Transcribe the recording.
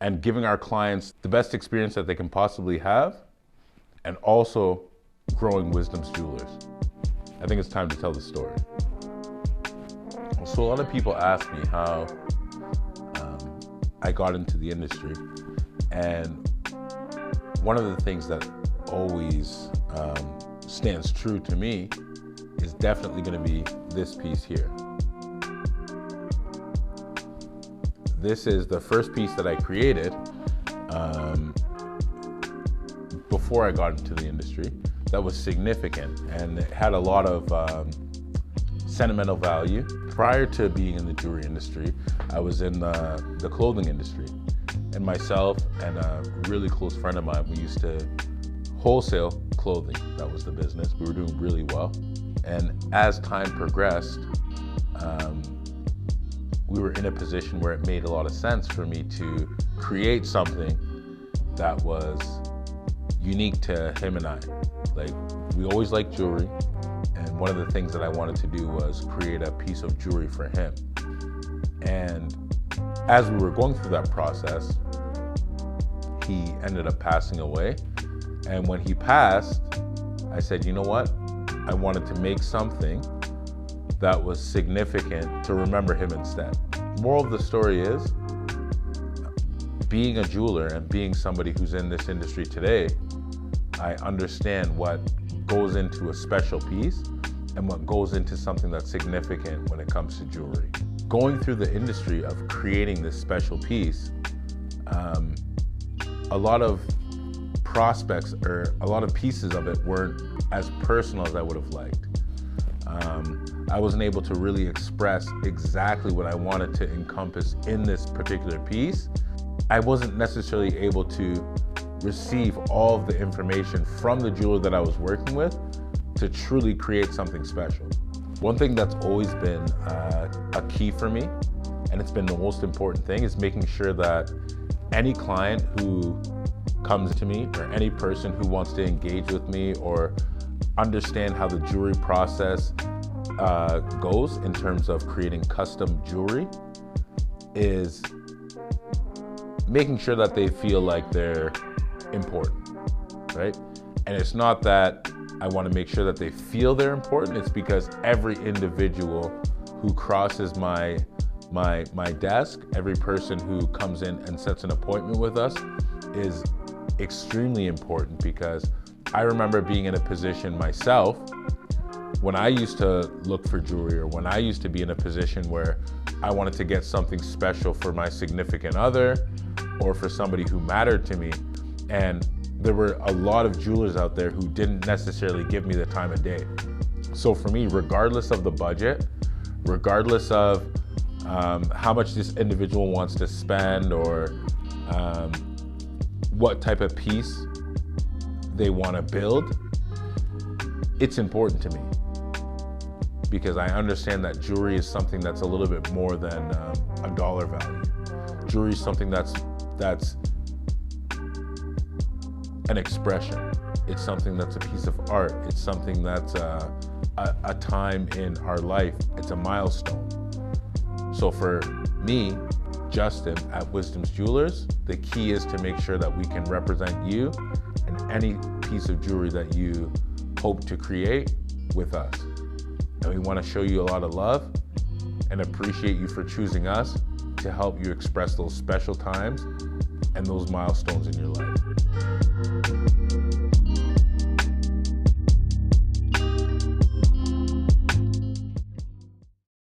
and giving our clients the best experience that they can possibly have, and also growing Wisdom's Jewelers. I think it's time to tell the story. So a lot of people ask me how I got into the industry, and one of the things that always stands true to me is definitely going to be this piece here. This is the first piece that I created before I got into the industry that was significant, and it had a lot of sentimental value. Prior to being in the jewelry industry, I was in the clothing industry, and myself and a really close friend of mine, we used to wholesale clothing. That was the business. We were doing really well, and as time progressed, we were in a position where it made a lot of sense for me to create something that was unique to him and I. Like, we always liked jewelry, and one of the things that I wanted to do was create a piece of jewelry for him. And as we were going through that process, he ended up passing away. And when he passed, I said, you know what? I wanted to make something that was significant to remember him instead. Moral of the story is, being a jeweler and being somebody who's in this industry today, I understand what goes into a special piece and what goes into something that's significant when it comes to jewelry. Going through the industry of creating this special piece, a lot of prospects or a lot of pieces of it weren't as personal as I would have liked. I wasn't able to really express exactly what I wanted to encompass in this particular piece. I wasn't necessarily able to receive all of the information from the jeweler that I was working with to truly create something special. One thing that's always been a key for me, and it's been the most important thing, is making sure that any client who comes to me, or any person who wants to engage with me or understand how the jewelry process goes in terms of creating custom jewelry, is making sure that they feel like they're important, right? And it's not that I want to make sure that they feel they're important, it's because every individual who crosses my desk, every person who comes in and sets an appointment with us is extremely important. Because I remember being in a position myself when I used to look for jewelry, or when I used to be in a position where I wanted to get something special for my significant other or for somebody who mattered to me. And there were a lot of jewelers out there who didn't necessarily give me the time of day. So for me, regardless of the budget, regardless of how much this individual wants to spend, or what type of piece they want to build, it's important to me, because I understand that jewelry is something that's a little bit more than a dollar value. Jewelry is something that's an expression. It's something that's a piece of art. It's something that's a time in our life. It's a milestone. So for me, Justin, at Wisdom's Jewelers, the key is to make sure that we can represent you in any piece of jewelry that you hope to create with us. And we want to show you a lot of love and appreciate you for choosing us to help you express those special times and those milestones in your life.